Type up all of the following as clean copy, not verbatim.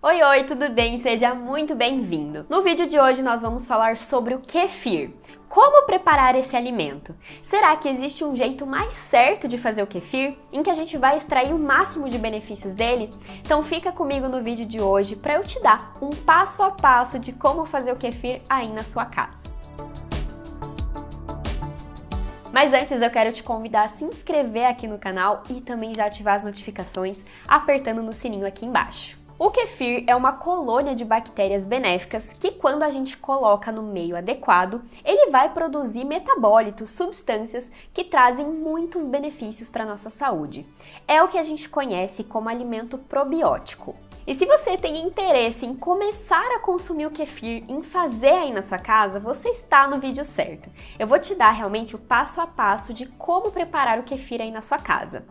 Oi, oi, tudo bem? Seja muito bem-vindo! No vídeo de hoje nós vamos falar sobre o kefir. Como preparar esse alimento? Será que existe um jeito mais certo de fazer o kefir, em que a gente vai extrair o máximo de benefícios dele? Então fica comigo no vídeo de hoje para eu te dar um passo a passo de como fazer o kefir aí na sua casa. Mas antes eu quero te convidar a se inscrever aqui no canal e também já ativar as notificações apertando no sininho aqui embaixo. O kefir é uma colônia de bactérias benéficas que, quando a gente coloca no meio adequado, ele vai produzir metabólitos, substâncias que trazem muitos benefícios para a nossa saúde. É o que a gente conhece como alimento probiótico. E se você tem interesse em começar a consumir o kefir, em fazer aí na sua casa, você está no vídeo certo. Eu vou te dar realmente o passo a passo de como preparar o kefir aí na sua casa.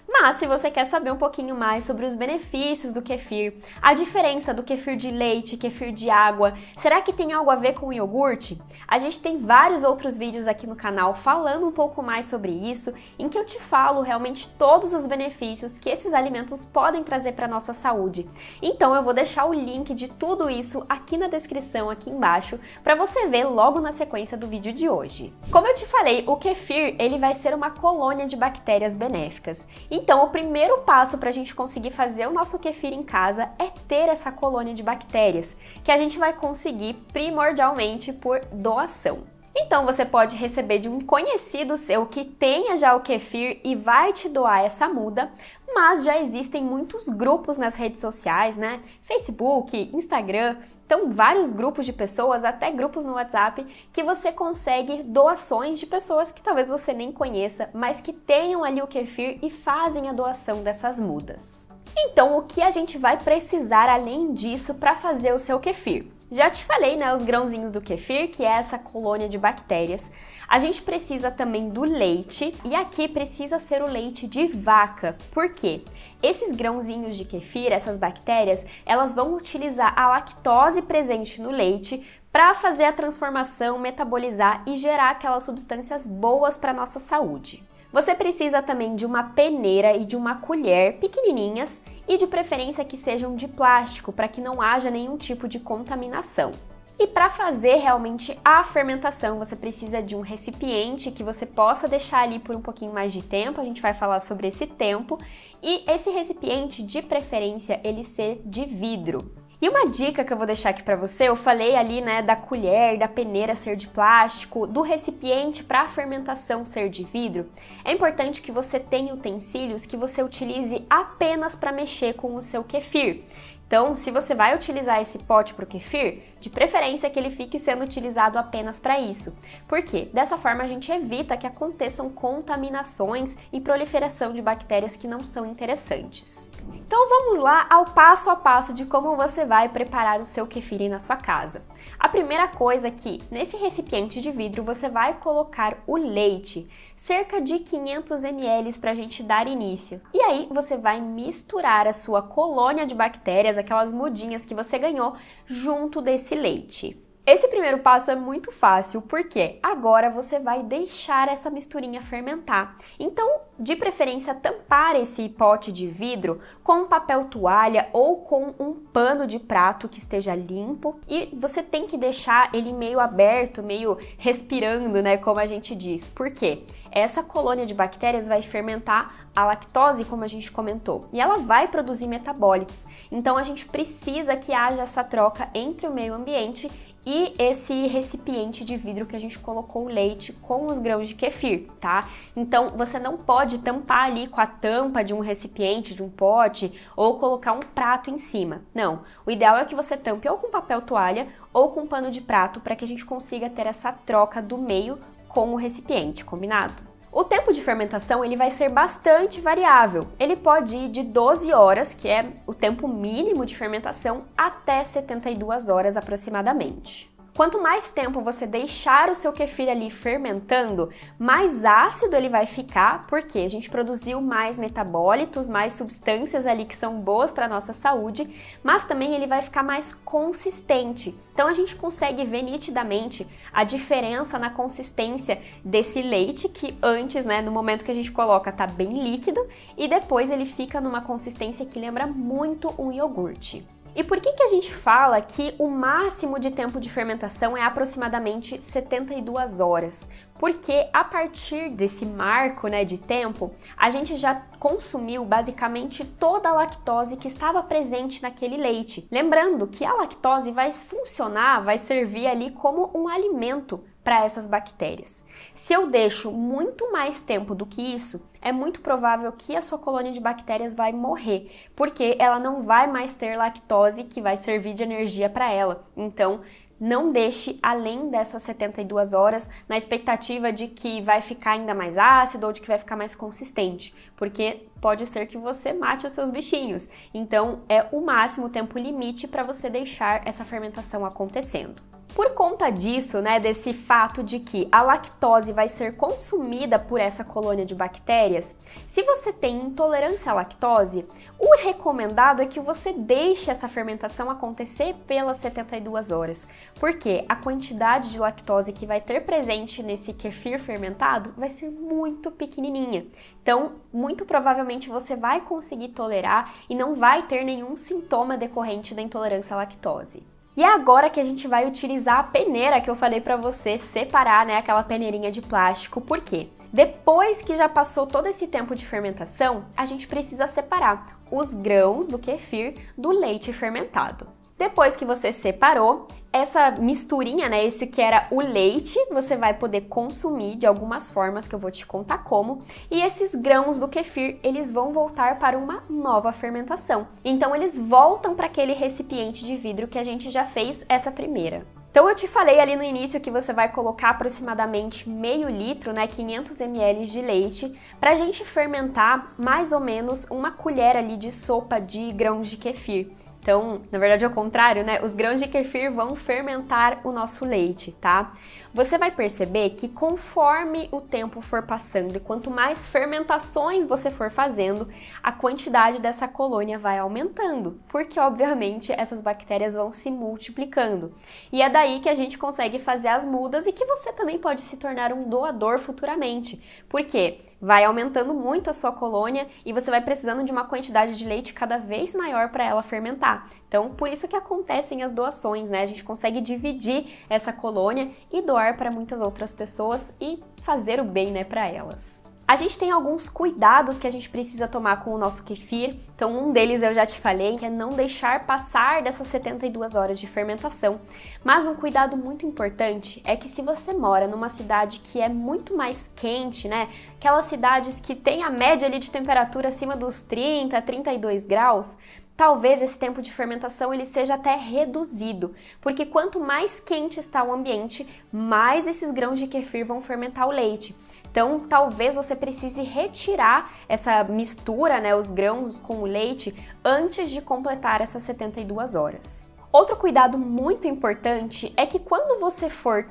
Mas se você quer saber um pouquinho mais sobre os benefícios do kefir, a diferença do kefir de leite, kefir de água, será que tem algo a ver com o iogurte? A gente tem vários outros vídeos aqui no canal falando um pouco mais sobre isso, em que eu te falo realmente todos os benefícios que esses alimentos podem trazer para a nossa saúde. Então eu vou deixar o link de tudo isso aqui na descrição, aqui embaixo, para você ver logo na sequência do vídeo de hoje. Como eu te falei, o kefir ele vai ser uma colônia de bactérias benéficas. Então o primeiro passo para a gente conseguir fazer o nosso kefir em casa é ter essa colônia de bactérias, que a gente vai conseguir primordialmente por doação. Então você pode receber de um conhecido seu que tenha já o kefir e vai te doar essa muda, mas já existem muitos grupos nas redes sociais, né? Facebook, Instagram, então vários grupos de pessoas, até grupos no WhatsApp, que você consegue doações de pessoas que talvez você nem conheça, mas que tenham ali o kefir e fazem a doação dessas mudas. Então o que a gente vai precisar além disso para fazer o seu kefir? Já te falei, né, os grãozinhos do kefir, que é essa colônia de bactérias. A gente precisa também do leite, e aqui precisa ser o leite de vaca. Por quê? Esses grãozinhos de kefir, essas bactérias, elas vão utilizar a lactose presente no leite para fazer a transformação, metabolizar e gerar aquelas substâncias boas para a nossa saúde. Você precisa também de uma peneira e de uma colher pequenininhas e de preferência que sejam de plástico para que não haja nenhum tipo de contaminação. E para fazer realmente a fermentação, você precisa de um recipiente que você possa deixar ali por um pouquinho mais de tempo, a gente vai falar sobre esse tempo, e esse recipiente, de preferência, ele ser de vidro. E uma dica que eu vou deixar aqui para você, eu falei ali, né, da colher, da peneira ser de plástico, do recipiente para a fermentação ser de vidro. É importante que você tenha utensílios que você utilize apenas para mexer com o seu kefir. Então, se você vai utilizar esse pote para o kefir, de preferência que ele fique sendo utilizado apenas para isso. Por quê? Dessa forma a gente evita que aconteçam contaminações e proliferação de bactérias que não são interessantes. Então vamos lá ao passo a passo de como você vai preparar o seu kefir aí na sua casa. A primeira coisa é que nesse recipiente de vidro você vai colocar o leite, cerca de 500 ml para a gente dar início. E aí você vai misturar a sua colônia de bactérias, aquelas mudinhas que você ganhou, junto desse leite. Esse primeiro passo é muito fácil, porque agora você vai deixar essa misturinha fermentar. Então, de preferência, tampar esse pote de vidro com um papel toalha ou com um pano de prato que esteja limpo. E você tem que deixar ele meio aberto, meio respirando, né, como a gente diz. Por quê? Essa colônia de bactérias vai fermentar a lactose, como a gente comentou, e ela vai produzir metabólitos. Então, a gente precisa que haja essa troca entre o meio ambiente e esse recipiente de vidro que a gente colocou o leite com os grãos de kefir, tá? Então, você não pode tampar ali com a tampa de um recipiente, de um pote, ou colocar um prato em cima. Não, o ideal é que você tampe ou com papel toalha ou com pano de prato para que a gente consiga ter essa troca do meio com o recipiente, combinado? O tempo de fermentação ele vai ser bastante variável. Ele pode ir de 12 horas, que é o tempo mínimo de fermentação, até 72 horas aproximadamente. Quanto mais tempo você deixar o seu kefir ali fermentando, mais ácido ele vai ficar, porque a gente produziu mais metabólitos, mais substâncias ali que são boas para a nossa saúde, mas também ele vai ficar mais consistente. Então a gente consegue ver nitidamente a diferença na consistência desse leite, que antes, né, no momento que a gente coloca, tá bem líquido, e depois ele fica numa consistência que lembra muito um iogurte. E por que a gente fala que o máximo de tempo de fermentação é aproximadamente 72 horas? Porque a partir desse marco, né, de tempo, a gente já consumiu basicamente toda a lactose que estava presente naquele leite. Lembrando que a lactose vai funcionar, vai servir ali como um alimento para essas bactérias. Se eu deixo muito mais tempo do que isso, é muito provável que a sua colônia de bactérias vai morrer, porque ela não vai mais ter lactose que vai servir de energia para ela. Então, não deixe além dessas 72 horas na expectativa de que vai ficar ainda mais ácido ou de que vai ficar mais consistente, porque pode ser que você mate os seus bichinhos. Então, é o máximo tempo limite para você deixar essa fermentação acontecendo. Por conta disso, né, desse fato de que a lactose vai ser consumida por essa colônia de bactérias, se você tem intolerância à lactose, o recomendado é que você deixe essa fermentação acontecer pelas 72 horas, porque a quantidade de lactose que vai ter presente nesse kefir fermentado vai ser muito pequenininha. Então, muito provavelmente você vai conseguir tolerar e não vai ter nenhum sintoma decorrente da intolerância à lactose. E é agora que a gente vai utilizar a peneira que eu falei para você separar, né, aquela peneirinha de plástico. Por quê? Depois que já passou todo esse tempo de fermentação, a gente precisa separar os grãos do kefir do leite fermentado. Depois que você separou, essa misturinha, né, esse que era o leite, você vai poder consumir de algumas formas que eu vou te contar como, e esses grãos do kefir, eles vão voltar para uma nova fermentação. Então eles voltam para aquele recipiente de vidro que a gente já fez essa primeira. Então eu te falei ali no início que você vai colocar aproximadamente meio litro, né, 500 ml de leite, para a gente fermentar mais ou menos uma colher ali de sopa de grãos de kefir. Então, na verdade, ao contrário, né? Os grãos de kefir vão fermentar o nosso leite, tá? Você vai perceber que conforme o tempo for passando e quanto mais fermentações você for fazendo, a quantidade dessa colônia vai aumentando, porque, obviamente, essas bactérias vão se multiplicando. E é daí que a gente consegue fazer as mudas e que você também pode se tornar um doador futuramente. Por quê? Vai aumentando muito a sua colônia e você vai precisando de uma quantidade de leite cada vez maior para ela fermentar. Então, por isso que acontecem as doações, né? A gente consegue dividir essa colônia e doar para muitas outras pessoas e fazer o bem, né, para elas. A gente tem alguns cuidados que a gente precisa tomar com o nosso kefir. Então, um deles eu já te falei, que é não deixar passar dessas 72 horas de fermentação. Mas um cuidado muito importante é que se você mora numa cidade que é muito mais quente, né? Aquelas cidades que tem a média ali de temperatura acima dos 30, 32 graus, talvez esse tempo de fermentação ele seja até reduzido, porque quanto mais quente está o ambiente, mais esses grãos de kefir vão fermentar o leite. Então, talvez você precise retirar essa mistura, né, os grãos com o leite, antes de completar essas 72 horas. Outro cuidado muito importante é que quando você for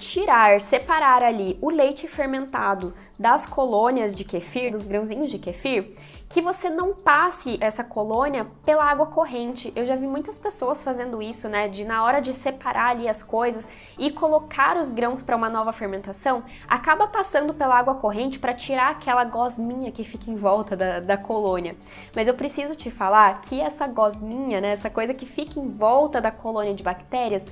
separar ali o leite fermentado das colônias de kefir, dos grãozinhos de kefir, que você não passe essa colônia pela água corrente. Eu já vi muitas pessoas fazendo isso, né, de na hora de separar ali as coisas e colocar os grãos para uma nova fermentação, acaba passando pela água corrente para tirar aquela gosminha que fica em volta da colônia. Mas eu preciso te falar que essa gosminha, né, essa coisa que fica em volta da colônia de bactérias,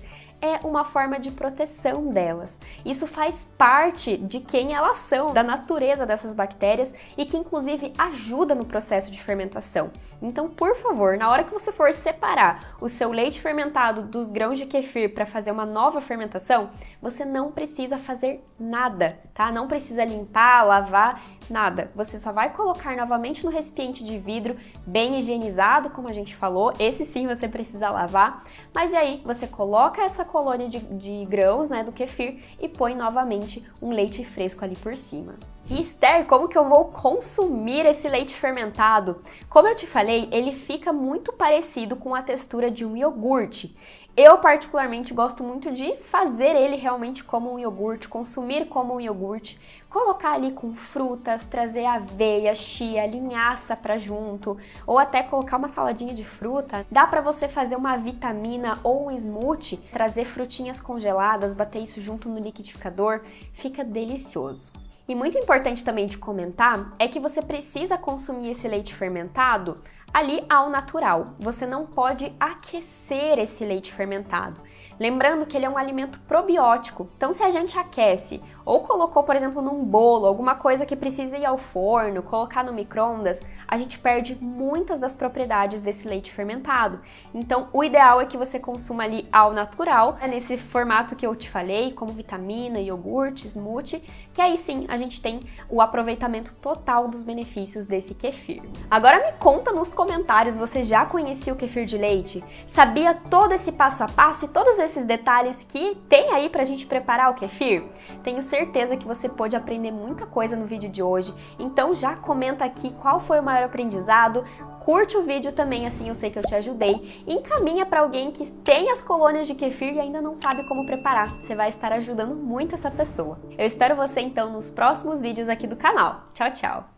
é uma forma de proteção delas. Isso faz parte de quem elas são, da natureza dessas bactérias e que inclusive ajuda no processo de fermentação. Então, por favor, na hora que você for separar o seu leite fermentado dos grãos de kefir para fazer uma nova fermentação, você não precisa fazer nada, tá? Não precisa limpar, lavar, nada. Você só vai colocar novamente no recipiente de vidro, bem higienizado, como a gente falou. Esse sim você precisa lavar. Mas e aí, você coloca essa colônia de grãos, né, do kefir e põe novamente um leite fresco ali por cima. E Esther, como que eu vou consumir esse leite fermentado? Como eu te falei, ele fica muito parecido com a textura de um iogurte. Eu particularmente gosto muito de fazer ele realmente como um iogurte, consumir como um iogurte, colocar ali com frutas, trazer aveia, chia, linhaça para junto, ou até colocar uma saladinha de fruta. Dá para você fazer uma vitamina ou um smoothie, trazer frutinhas congeladas, bater isso junto no liquidificador, fica delicioso. E muito importante também de comentar é que você precisa consumir esse leite fermentado ali ao natural. Você não pode aquecer esse leite fermentado. Lembrando que ele é um alimento probiótico, então se a gente aquece ou colocou, por exemplo, num bolo, alguma coisa que precisa ir ao forno, colocar no micro-ondas, a gente perde muitas das propriedades desse leite fermentado. Então, o ideal é que você consuma ali ao natural, nesse formato que eu te falei, como vitamina, iogurte, smoothie, que aí sim a gente tem o aproveitamento total dos benefícios desse kefir. Agora me conta nos comentários, você já conhecia o kefir de leite? Sabia todo esse passo a passo e todos esses detalhes que tem aí pra gente preparar o kefir? Tenho certeza que você pôde aprender muita coisa no vídeo de hoje, então já comenta aqui qual foi o maior aprendizado, curte o vídeo também, assim eu sei que eu te ajudei, e encaminha para alguém que tem as colônias de kefir e ainda não sabe como preparar, você vai estar ajudando muito essa pessoa. Eu espero você então nos próximos vídeos aqui do canal. Tchau, tchau!